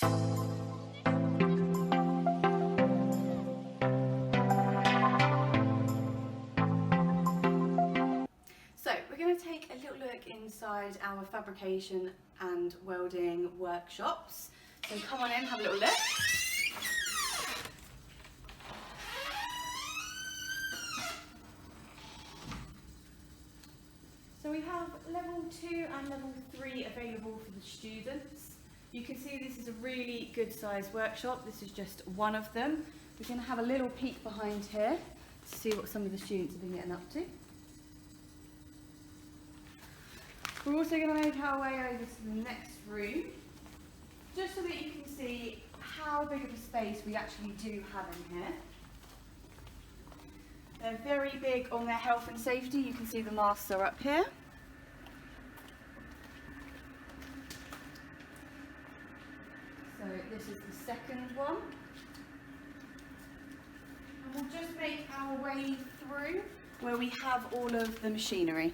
So we're going to take a little look inside our fabrication and welding workshops. So come on in, have a little look. So we have level 2 and level 3 available for the students. You can see this is a really good sized workshop. This is just one of them. We're going to have a little peek behind here to see what some of the students have been getting up to. We're also going to make our way over to the next room, just so that you can see how big of a space we actually do have in here. They're very big on their health and safety. You can see the masks are up here. So this is the second one. And we'll just make our way through where we have all of the machinery.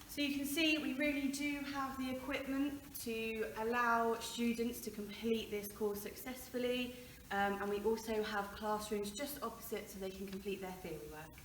So you can see we really do have the equipment to allow students to complete this course successfully, and we also have classrooms just opposite so they can complete their theory work.